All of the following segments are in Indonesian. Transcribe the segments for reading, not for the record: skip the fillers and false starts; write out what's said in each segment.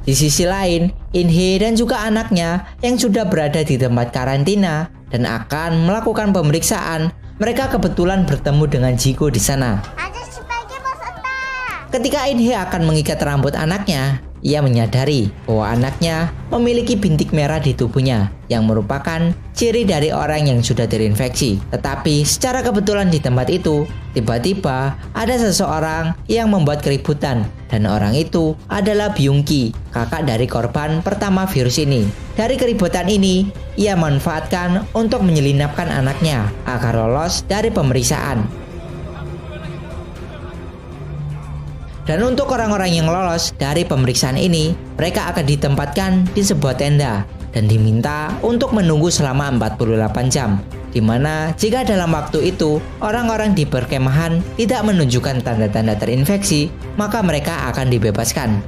Di sisi lain, In-hee dan juga anaknya yang sudah berada di tempat karantina dan akan melakukan pemeriksaan, mereka kebetulan bertemu dengan Jiko di sana. Ketika In-hee akan mengikat rambut anaknya, ia menyadari bahwa anaknya memiliki bintik merah di tubuhnya yang merupakan ciri dari orang yang sudah terinfeksi. Tetapi secara kebetulan di tempat itu, tiba-tiba ada seseorang yang membuat keributan dan orang itu adalah Byung-ki, kakak dari korban pertama virus ini. Dari keributan ini, ia manfaatkan untuk menyelinapkan anaknya agar lolos dari pemeriksaan. Dan untuk orang-orang yang lolos dari pemeriksaan ini, mereka akan ditempatkan di sebuah tenda dan diminta untuk menunggu selama 48 jam. Di mana jika dalam waktu itu orang-orang di perkemahan tidak menunjukkan tanda-tanda terinfeksi, maka mereka akan dibebaskan.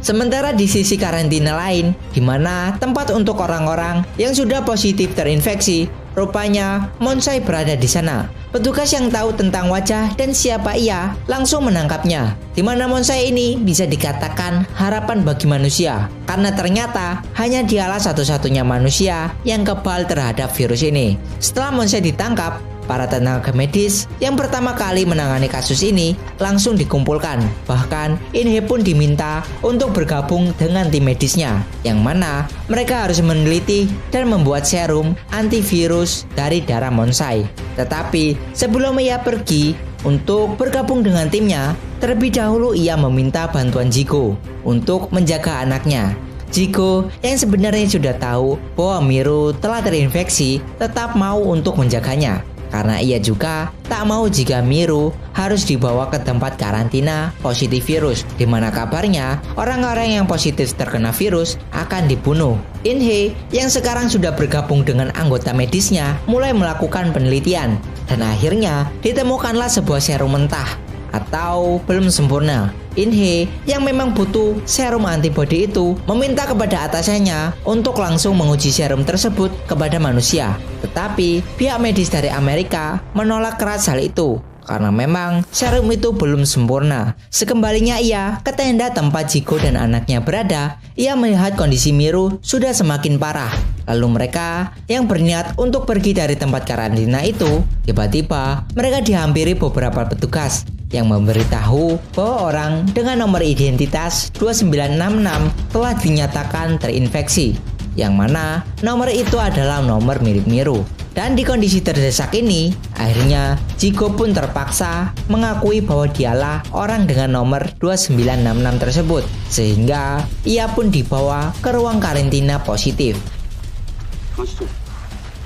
Sementara di sisi karantina lain, di mana tempat untuk orang-orang yang sudah positif terinfeksi, rupanya Monsai berada di sana. Petugas yang tahu tentang wajah dan siapa ia langsung menangkapnya. Di mana Monsai ini bisa dikatakan harapan bagi manusia, karena ternyata hanya dialah satu-satunya manusia yang kebal terhadap virus ini. Setelah Monsai ditangkap, para tenaga medis yang pertama kali menangani kasus ini langsung dikumpulkan. Bahkan In-hee pun diminta untuk bergabung dengan tim medisnya, yang mana mereka harus meneliti dan membuat serum antivirus dari darah Monsai. Tetapi sebelum ia pergi untuk bergabung dengan timnya, terlebih dahulu ia meminta bantuan Jiko untuk menjaga anaknya. Jiko yang sebenarnya sudah tahu bahwa Miru telah terinfeksi tetap mau untuk menjaganya, karena ia juga tak mau jika Miru harus dibawa ke tempat karantina positif virus, di mana kabarnya orang-orang yang positif terkena virus akan dibunuh. In-hee yang sekarang sudah bergabung dengan anggota medisnya mulai melakukan penelitian, dan akhirnya ditemukanlah sebuah serum mentah atau belum sempurna. In-hee yang memang butuh serum antibody itu meminta kepada atasannya untuk langsung menguji serum tersebut kepada manusia. Tetapi pihak medis dari Amerika menolak keras hal itu karena memang serum itu belum sempurna. Sekembalinya ia ke tenda tempat Jiko dan anaknya berada, ia melihat kondisi Miru sudah semakin parah. Lalu mereka yang berniat untuk pergi dari tempat karantina itu, tiba-tiba mereka dihampiri beberapa petugas yang memberitahu bahwa orang dengan nomor identitas 2966 telah dinyatakan terinfeksi, yang mana nomor itu adalah nomor mirip Miru. Dan di kondisi terdesak ini, akhirnya Jiko pun terpaksa mengakui bahwa dialah orang dengan nomor 2966 tersebut, sehingga ia pun dibawa ke ruang karantina positif.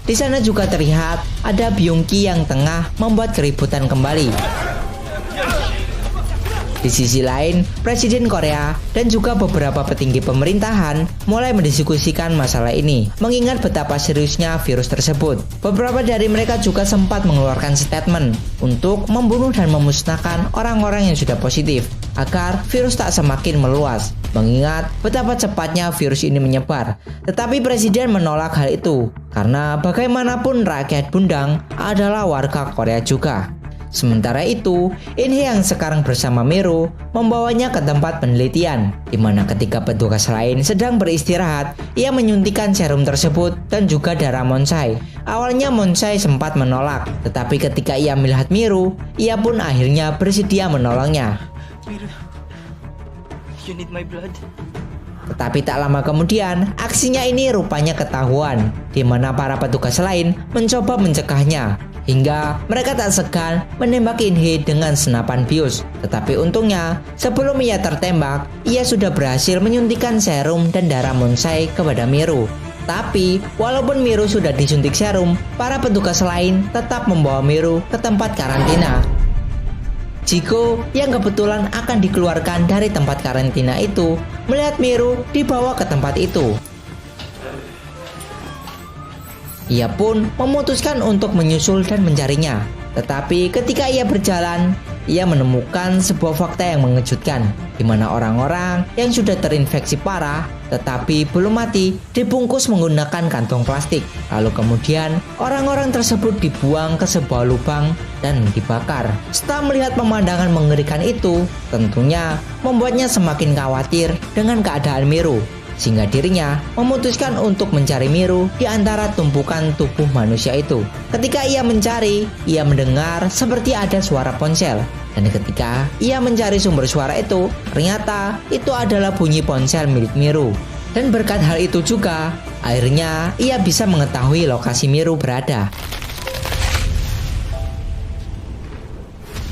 Di sana juga terlihat ada Byung-ki yang tengah membuat keributan kembali. Di sisi lain, Presiden Korea dan juga beberapa petinggi pemerintahan mulai mendiskusikan masalah ini, mengingat betapa seriusnya virus tersebut. Beberapa dari mereka juga sempat mengeluarkan statement untuk membunuh dan memusnahkan orang-orang yang sudah positif, agar virus tak semakin meluas, mengingat betapa cepatnya virus ini menyebar. Tetapi Presiden menolak hal itu, karena bagaimanapun rakyat Bundang adalah warga Korea juga. Sementara itu, In-hee yang sekarang bersama Miru membawanya ke tempat penelitian, di mana ketika petugas lain sedang beristirahat, ia menyuntikkan serum tersebut dan juga darah Monsai. Awalnya Monsai sempat menolak, tetapi ketika ia melihat Miru, ia pun akhirnya bersedia menolongnya. Miru, you need my blood. Tetapi tak lama kemudian, aksinya ini rupanya ketahuan, di mana para petugas lain mencoba mencegahnya, hingga mereka tak segan menembak In-hee dengan senapan bius. Tetapi untungnya, sebelum ia tertembak, ia sudah berhasil menyuntikkan serum dan darah Monsai kepada Miru. Tapi, walaupun Miru sudah disuntik serum, para petugas lain tetap membawa Miru ke tempat karantina. Jiko yang kebetulan akan dikeluarkan dari tempat karantina itu melihat Miru dibawa ke tempat itu. Ia pun memutuskan untuk menyusul dan mencarinya. Tetapi ketika ia berjalan, ia menemukan sebuah fakta yang mengejutkan, di mana orang-orang yang sudah terinfeksi parah tetapi belum mati dibungkus menggunakan kantong plastik. Lalu kemudian orang-orang tersebut dibuang ke sebuah lubang dan dibakar. Setelah melihat pemandangan mengerikan itu, tentunya membuatnya semakin khawatir dengan keadaan Miru, sehingga dirinya memutuskan untuk mencari Miru di antara tumpukan tubuh manusia itu. Ketika ia mencari, ia mendengar seperti ada suara ponsel. Dan ketika ia mencari sumber suara itu, ternyata itu adalah bunyi ponsel milik Miru. Dan berkat hal itu juga, akhirnya ia bisa mengetahui lokasi Miru berada.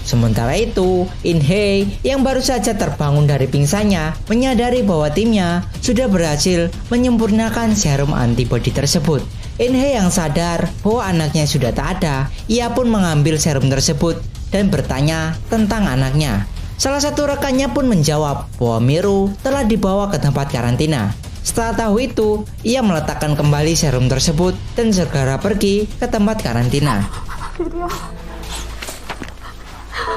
Sementara itu, In-hee yang baru saja terbangun dari pingsannya menyadari bahwa timnya sudah berhasil menyempurnakan serum antibodi tersebut. In-hee yang sadar bahwa anaknya sudah tak ada, ia pun mengambil serum tersebut dan bertanya tentang anaknya. Salah satu rekannya pun menjawab bahwa Miru telah dibawa ke tempat karantina. Setelah tahu itu, ia meletakkan kembali serum tersebut dan segera pergi ke tempat karantina.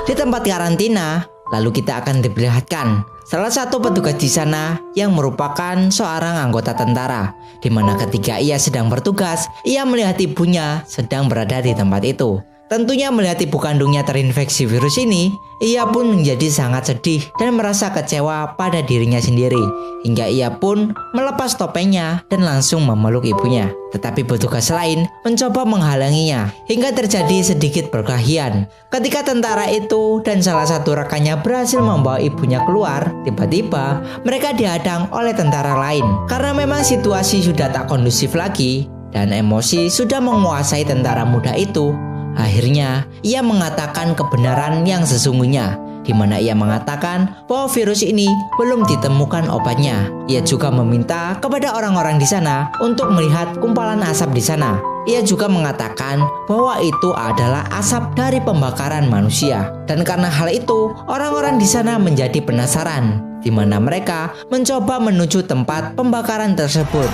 Di tempat karantina, lalu kita akan diperlihatkan salah satu petugas di sana yang merupakan seorang anggota tentara, di mana ketika ia sedang bertugas, ia melihat ibunya sedang berada di tempat itu. Tentunya melihat ibu kandungnya terinfeksi virus ini, ia pun menjadi sangat sedih dan merasa kecewa pada dirinya sendiri. Hingga ia pun melepas topengnya dan langsung memeluk ibunya. Tetapi petugas lain mencoba menghalanginya hingga terjadi sedikit perkelahian. Ketika tentara itu dan salah satu rekannya berhasil membawa ibunya keluar, tiba-tiba mereka dihadang oleh tentara lain. Karena memang situasi sudah tak kondusif lagi dan emosi sudah menguasai tentara muda itu. Akhirnya, ia mengatakan kebenaran yang sesungguhnya, di mana ia mengatakan bahwa virus ini belum ditemukan obatnya. Ia juga meminta kepada orang-orang di sana untuk melihat kumpalan asap di sana. Ia juga mengatakan bahwa itu adalah asap dari pembakaran manusia. Dan karena hal itu, orang-orang di sana menjadi penasaran, di mana mereka mencoba menuju tempat pembakaran tersebut.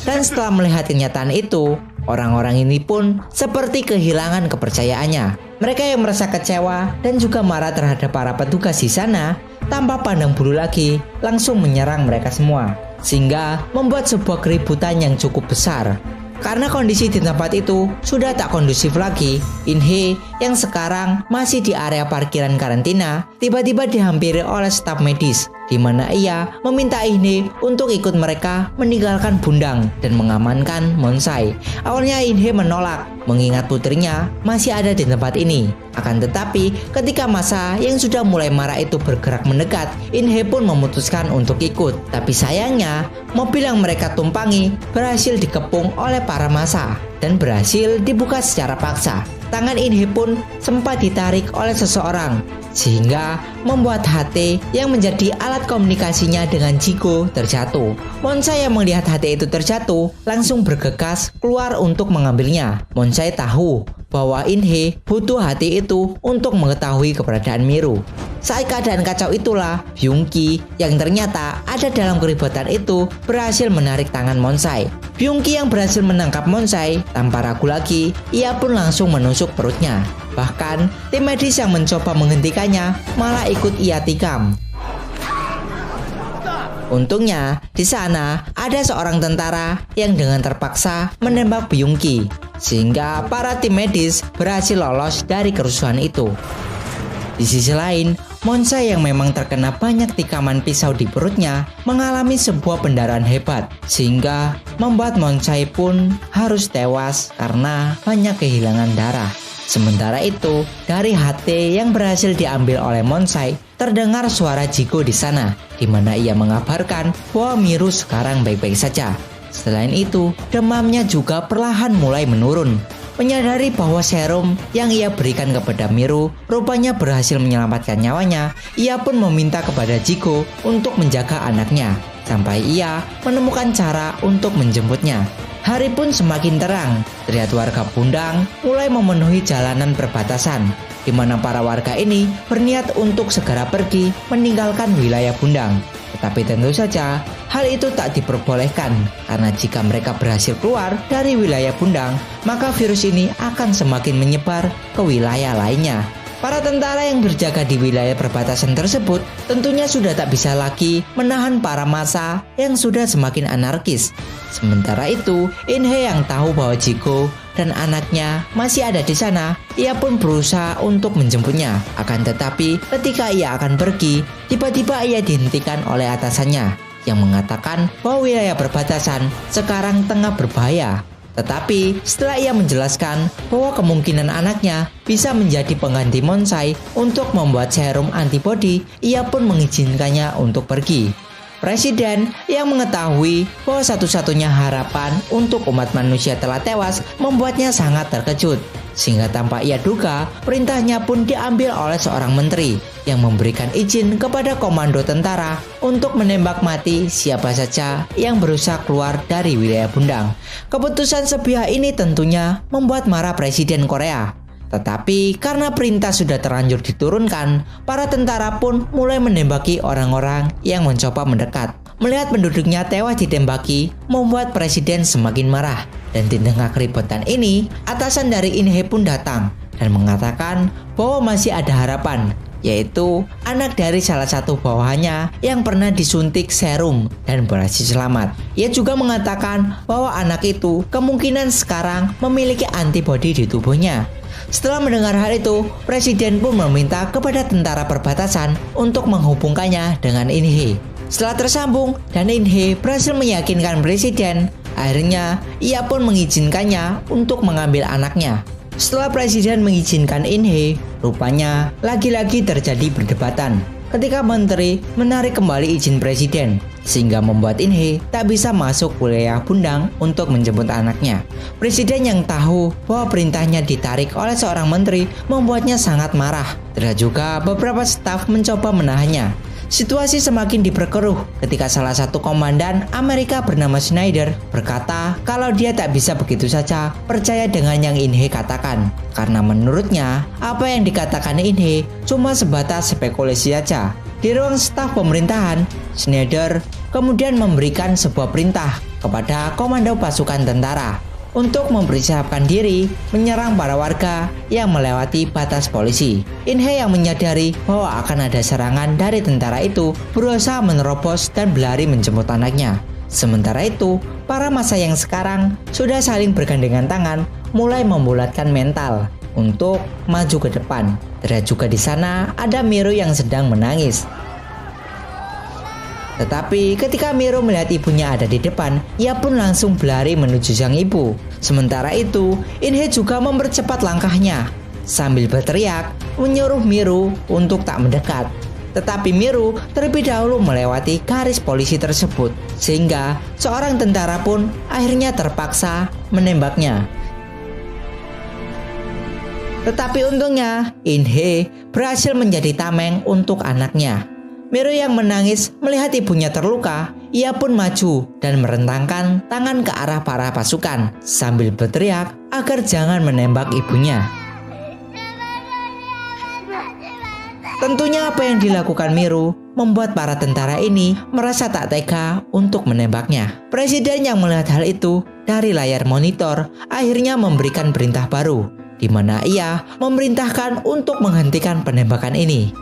Dan setelah melihat kenyataan itu, orang-orang ini pun seperti kehilangan kepercayaannya. Mereka yang merasa kecewa dan juga marah terhadap para petugas di sana, tanpa pandang bulu lagi, langsung menyerang mereka semua. Sehingga membuat sebuah keributan yang cukup besar. Karena kondisi di tempat itu sudah tak kondusif lagi, In-hee yang sekarang masih di area parkiran karantina tiba-tiba dihampiri oleh staf medis, di mana ia meminta In-hee untuk ikut mereka meninggalkan Bundang dan mengamankan Monsai. Awalnya In-hee menolak, mengingat putrinya masih ada di tempat ini. Akan tetapi ketika massa yang sudah mulai marah itu bergerak mendekat, In-hee pun memutuskan untuk ikut. Tapi sayangnya, mobil yang mereka tumpangi berhasil dikepung oleh para massa dan berhasil dibuka secara paksa. Tangan In-hee pun sempat ditarik oleh seseorang, sehingga membuat HT yang menjadi alat komunikasinya dengan Jiko terjatuh. Monsai yang melihat HT itu terjatuh langsung bergegas keluar untuk mengambilnya. Monsai tahu bahwa In-hee butuh HT itu untuk mengetahui keberadaan Miru. Saat keadaan kacau itulah, Byung-ki yang ternyata ada dalam keributan itu berhasil menarik tangan Monsai. Byung-ki yang berhasil menangkap Monsai tanpa ragu lagi, ia pun langsung menusuk perutnya. Bahkan tim medis yang mencoba menghentikannya malah ikut ia tikam. Untungnya di sana ada seorang tentara yang dengan terpaksa menembak Byung-ki, sehingga para tim medis berhasil lolos dari kerusuhan itu. Di sisi lain, Monsai yang memang terkena banyak tikaman pisau di perutnya mengalami sebuah pendarahan hebat, sehingga membuat Monsai pun harus tewas karena banyak kehilangan darah. Sementara itu, dari HT yang berhasil diambil oleh Monsai, terdengar suara Jiko di sana, di mana ia mengabarkan bahwa Miru sekarang baik-baik saja. Selain itu, demamnya juga perlahan mulai menurun. Menyadari bahwa serum yang ia berikan kepada Miru rupanya berhasil menyelamatkan nyawanya, ia pun meminta kepada Jiko untuk menjaga anaknya, sampai ia menemukan cara untuk menjemputnya. Hari pun semakin terang, terlihat warga Bundang mulai memenuhi jalanan perbatasan, di mana para warga ini berniat untuk segera pergi meninggalkan wilayah Bundang. Tetapi tentu saja hal itu tak diperbolehkan karena jika mereka berhasil keluar dari wilayah Bundang, maka virus ini akan semakin menyebar ke wilayah lainnya. Para tentara yang berjaga di wilayah perbatasan tersebut tentunya sudah tak bisa lagi menahan para massa yang sudah semakin anarkis. Sementara itu, In-hee yang tahu bahwa Ji-go dan anaknya masih ada di sana, ia pun berusaha untuk menjemputnya. Akan tetapi, ketika ia akan pergi, tiba-tiba ia dihentikan oleh atasannya yang mengatakan bahwa wilayah perbatasan sekarang tengah berbahaya. Tetapi setelah ia menjelaskan bahwa kemungkinan anaknya bisa menjadi pengganti Monsai untuk membuat serum antibodi, ia pun mengizinkannya untuk pergi. Presiden yang mengetahui bahwa satu-satunya harapan untuk umat manusia telah tewas membuatnya sangat terkejut. Sehingga tanpa ia duga, perintahnya pun diambil oleh seorang menteri yang memberikan izin kepada komando tentara untuk menembak mati siapa saja yang berusaha keluar dari wilayah Bundang. Keputusan sepihak ini tentunya membuat marah Presiden Korea. Tetapi karena perintah sudah terlanjur diturunkan, para tentara pun mulai menembaki orang-orang yang mencoba mendekat. Melihat penduduknya tewas ditembaki, membuat presiden semakin marah. Dan di tengah keributan ini, atasan dari In-hee pun datang dan mengatakan bahwa masih ada harapan, yaitu anak dari salah satu bawahannya yang pernah disuntik serum dan berhasil selamat. Ia juga mengatakan bahwa anak itu kemungkinan sekarang memiliki antibodi di tubuhnya. Setelah mendengar hal itu, presiden pun meminta kepada tentara perbatasan untuk menghubungkannya dengan In-hee. Setelah tersambung dan In-hee berhasil meyakinkan presiden, akhirnya ia pun mengizinkannya untuk mengambil anaknya. Setelah presiden mengizinkan In-hee, rupanya lagi-lagi terjadi perdebatan ketika menteri menarik kembali izin presiden, sehingga membuat In-hee tak bisa masuk wilayah Bundang untuk menjemput anaknya. Presiden yang tahu bahwa perintahnya ditarik oleh seorang menteri membuatnya sangat marah. Dan juga beberapa staf mencoba menahannya. Situasi semakin diperkeruh ketika salah satu komandan Amerika bernama Schneider berkata kalau dia tak bisa begitu saja percaya dengan yang In-hee katakan. Karena menurutnya, apa yang dikatakan In-hee cuma sebatas spekulasi saja. Di ruang staf pemerintahan, Schneider kemudian memberikan sebuah perintah kepada komando pasukan tentara untuk mempersiapkan diri menyerang para warga yang melewati batas polisi. In-hee yang menyadari bahwa akan ada serangan dari tentara itu berusaha menerobos dan berlari menjemput anaknya. Sementara itu, para massa yang sekarang sudah saling bergandengan tangan mulai membulatkan mental untuk maju ke depan. Terlihat juga di sana ada Miru yang sedang menangis. Tetapi ketika Miru melihat ibunya ada di depan, ia pun langsung berlari menuju sang ibu. Sementara itu, In-hee juga mempercepat langkahnya sambil berteriak menyuruh Miru untuk tak mendekat. Tetapi Miru terlebih dahulu melewati garis polisi tersebut, sehingga seorang tentara pun akhirnya terpaksa menembaknya. Tetapi untungnya, In-hee berhasil menjadi tameng untuk anaknya. Miru yang menangis melihat ibunya terluka, ia pun maju dan merentangkan tangan ke arah para pasukan sambil berteriak agar jangan menembak ibunya. Tentunya apa yang dilakukan Miru membuat para tentara ini merasa tak tega untuk menembaknya. Presiden yang melihat hal itu dari layar monitor akhirnya memberikan perintah baru, di mana ia memerintahkan untuk menghentikan penembakan ini.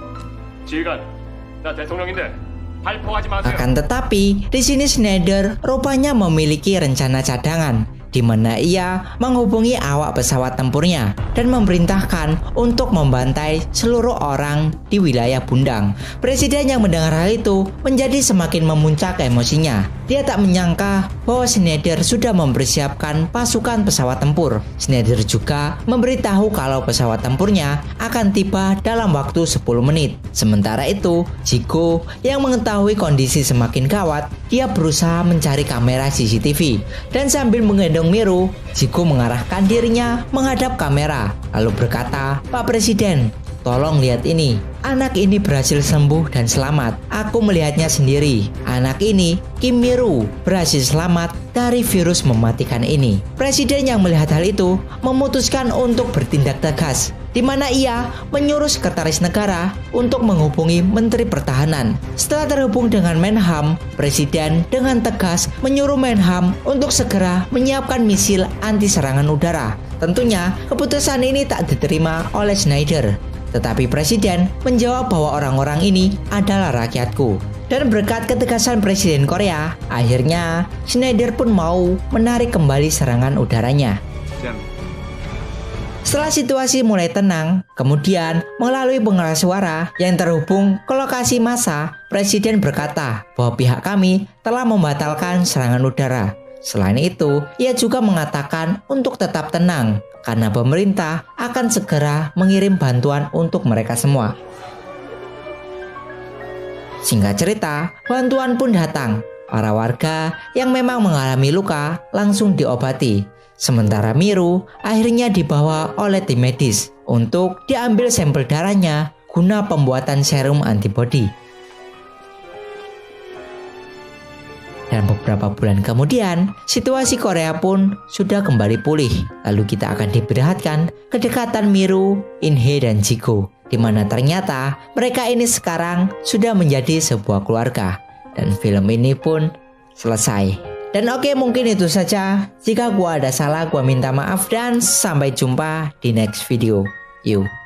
Akan tetapi, di sini Schneider rupanya memiliki rencana cadangan, di mana ia menghubungi awak pesawat tempurnya dan memerintahkan untuk membantai seluruh orang di wilayah Bundang. Presiden yang mendengar hal itu menjadi semakin memuncak emosinya. Dia tak menyangka bahwa Schneider sudah mempersiapkan pasukan pesawat tempur. Schneider juga memberitahu kalau pesawat tempurnya akan tiba dalam waktu 10 menit. Sementara itu, Ji-go yang mengetahui kondisi semakin gawat, dia berusaha mencari kamera CCTV dan sambil menggendong Miru, Ji-go mengarahkan dirinya menghadap kamera lalu berkata, "Pak Presiden, tolong lihat ini. Anak ini berhasil sembuh dan selamat. Aku melihatnya sendiri. Anak ini, Kim Miru, berhasil selamat dari virus mematikan ini." Presiden yang melihat hal itu memutuskan untuk bertindak tegas di mana ia menyuruh sekretaris negara untuk menghubungi Menteri Pertahanan. Setelah terhubung dengan Menham, Presiden dengan tegas menyuruh Menham untuk segera menyiapkan misil anti serangan udara. Tentunya keputusan ini tak diterima oleh Schneider, tetapi Presiden menjawab bahwa orang-orang ini adalah rakyatku. Dan berkat ketegasan Presiden Korea, akhirnya Schneider pun mau menarik kembali serangan udaranya. Setelah situasi mulai tenang, kemudian melalui pengeras suara yang terhubung ke lokasi massa, Presiden berkata bahwa pihak kami telah membatalkan serangan udara. Selain itu, ia juga mengatakan untuk tetap tenang karena pemerintah akan segera mengirim bantuan untuk mereka semua. Singkat cerita, bantuan pun datang. Para warga yang memang mengalami luka langsung diobati. Sementara Miru akhirnya dibawa oleh tim medis untuk diambil sampel darahnya guna pembuatan serum antibodi. Dan beberapa bulan kemudian, situasi Korea pun sudah kembali pulih. Lalu kita akan diperlihatkan kedekatan Miru, In-hye, dan Jigo, di mana ternyata mereka ini sekarang sudah menjadi sebuah keluarga. Dan film ini pun selesai. Dan oke, mungkin itu saja. Jika gua ada salah, gua minta maaf dan sampai jumpa di next video. Yuk.